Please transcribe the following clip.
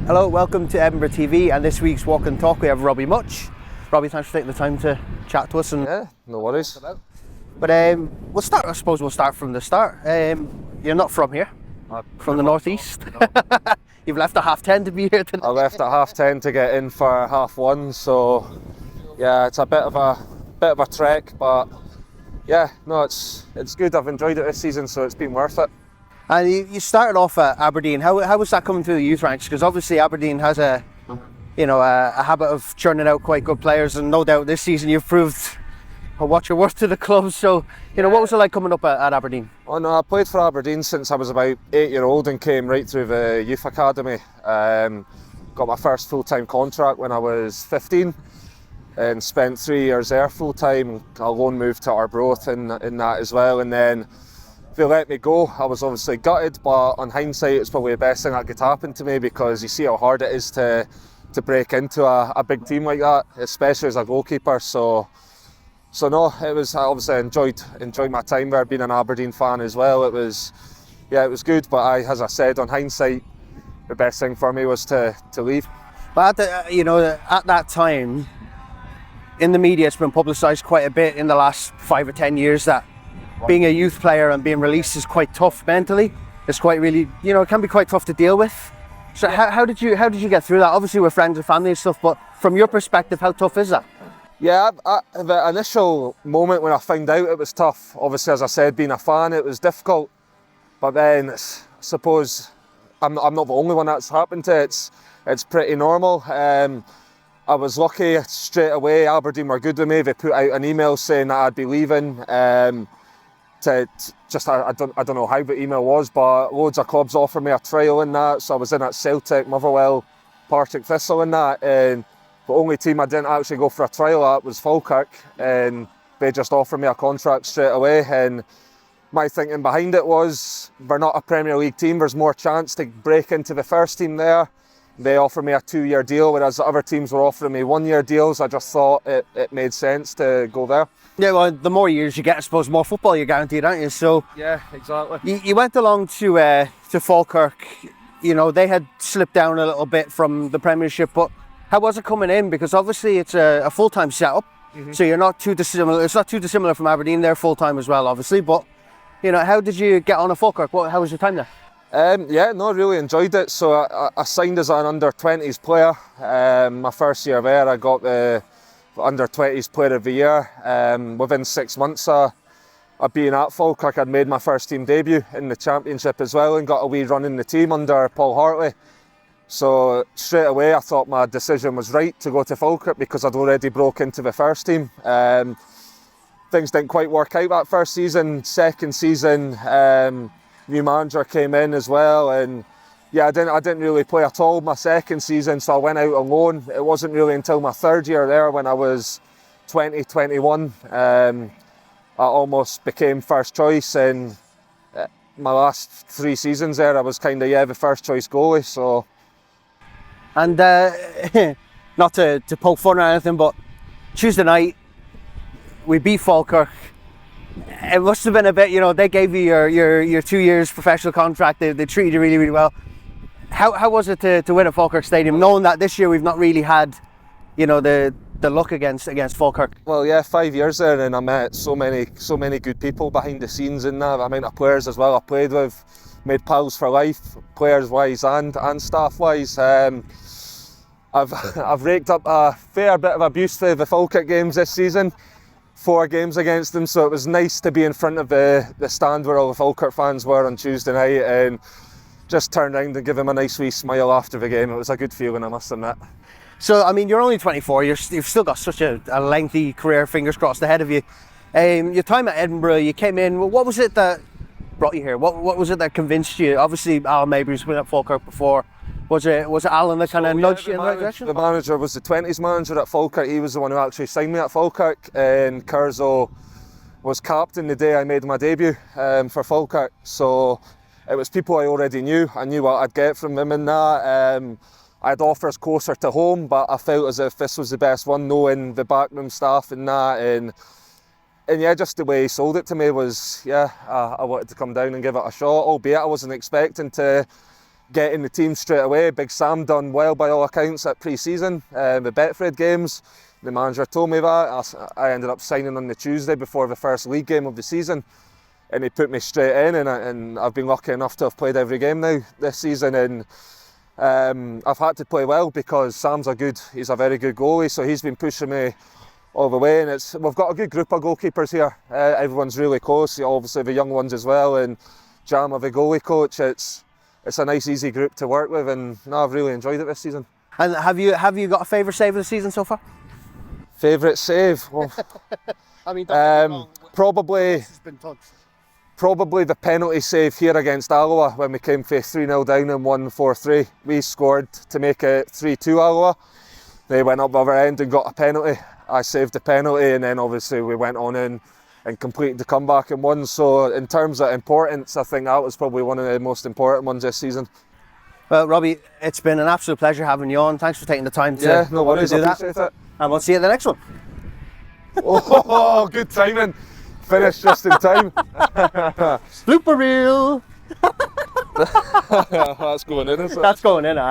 Hello, welcome to EdinburghTV and this week's Walk and Talk we have Robbie Mutch. Robbie, thanks for taking the time to chat to us. Yeah, no worries. But we'll start from the start. You're not from here, from the northeast. You've left at 10:30 to be here today. I left at 10:30 to get in for 1:30, so yeah, it's a bit of a trek, but yeah, no, it's good. I've enjoyed it this season, so it's been worth it. And you started off at Aberdeen. How was that coming through the youth ranks? Because obviously Aberdeen has a habit of churning out quite good players, and no doubt this season you've proved what you're worth to the club. So, what was it like coming up at Aberdeen? Oh no, I played for Aberdeen since I was about 8-year-old and came right through the youth academy. Got my first full-time contract when I was 15 and spent 3 years there full-time. A loan move to Arbroath in that as well, and then they let me go. I was obviously gutted, but on hindsight it's probably the best thing that could happen to me, because you see how hard it is to break into a big team like that, especially as a goalkeeper. So no, it was, I obviously enjoyed my time there, being an Aberdeen fan as well. It was good, but as I said, on hindsight, the best thing for me was to leave. But at that time, in the media it's been publicised quite a bit in the last 5 or 10 years that being a youth player and being released is quite tough mentally. It's quite really, it can be quite tough to deal with. So yeah. How did you get through that? Obviously we're friends and family and stuff, but from your perspective, how tough is that? Yeah, the initial moment when I found out, it was tough. Obviously, as I said, being a fan, it was difficult. But then, I suppose I'm not the only one that's happened to. It's pretty normal. I was lucky straight away. Aberdeen were good with me. They put out an email saying that I'd be leaving. I don't know how the email was, but loads of clubs offered me a trial in that. So I was in at Celtic, Motherwell, Partick Thistle in that. And the only team I didn't actually go for a trial at was Falkirk, and they just offered me a contract straight away. And my thinking behind it was, they're not a Premier League team, there's more chance to break into the first team there. They offered me a 2-year deal, whereas the other teams were offering me 1-year deals. I just thought it made sense to go there. Yeah, well, the more years you get, I suppose, more football you're guaranteed, aren't you? So yeah, exactly. You went along to Falkirk. They had slipped down a little bit from the Premiership, but how was it coming in? Because obviously it's a full-time setup, so you're not too dissimilar. It's not too dissimilar from Aberdeen. They're full-time as well, obviously. But how did you get on at Falkirk? How was your time there? I really enjoyed it. So I signed as an under-20s player. My first year there, I got the under-20s player of the year. Within 6 months of being at Falkirk, I'd made my first team debut in the Championship as well, and got a wee run in the team under Paul Hartley. So straight away I thought my decision was right to go to Falkirk, because I'd already broke into the first team. Things didn't quite work out that first season. Second season, new manager came in as well, and yeah, I didn't really play at all my second season, so I went out on loan. It wasn't really until my third year there, when I was 20, 21, I almost became first choice, and my last 3 seasons there I was the first choice goalie. So. And not to poke fun or anything, but Tuesday night we beat Falkirk. It must have been a bit, they gave you your 2 years professional contract. They treated you really, really well. How was it to win at Falkirk Stadium, knowing that this year we've not really had, the luck against Falkirk? Well, yeah, 5 years there, and I met so many good people behind the scenes in that. I mean, the players as well I played with, made pals for life, players wise and staff wise. I've raked up a fair bit of abuse for the Falkirk games this season. 4 games against them, so it was nice to be in front of the stand where all the Falkirk fans were on Tuesday night, and just turn around and give them a nice wee smile after the game. It was a good feeling, I must admit. So, I mean, you're only 24, you've still got such a lengthy career, fingers crossed, ahead of you. Your time at Edinburgh, you came in, what was it that brought you here? What was it that convinced you? Obviously, Alan Mabry's been at Falkirk before. Was it Alan that kind of nudged you in that direction? The manager was the 20s manager at Falkirk. He was the one who actually signed me at Falkirk, and Curzo was captain the day I made my debut for Falkirk. So it was people I already knew. I knew what I'd get from them in that. I had offers closer to home, but I felt as if this was the best one, knowing the backroom staff and that. And yeah, just the way he sold it to me was, I wanted to come down and give it a shot, albeit I wasn't expecting to get in the team straight away. Big Sam done well by all accounts at pre-season, the Betfred games. The manager told me that. I ended up signing on the Tuesday before the first league game of the season, and he put me straight in, and I've been lucky enough to have played every game now this season, and I've had to play well because he's a very good goalie, so he's been pushing me all the way, and we've got a good group of goalkeepers here. Everyone's really close, obviously the young ones as well, and Jama, the goalie coach. It's a nice, easy group to work with, and no, I've really enjoyed it this season. And have you got a favourite save of the season so far? Favourite save? Well, I mean, probably the penalty save here against Alloa when we came for 3-0 down and won 4-3. We scored to make it 3-2 Alloa. They went up the other end and got a penalty. I saved the penalty, and then obviously we went on in and completed the comeback and won. So in terms of importance, I think that was probably one of the most important ones this season. Well, Robbie, it's been an absolute pleasure having you on. Thanks for taking the time to, yeah, no worries, to do I that. appreciate it. And we'll see you at the next one. Oh, good timing. Finished just in time. Blooper reel. That's going in, isn't it? That's going in.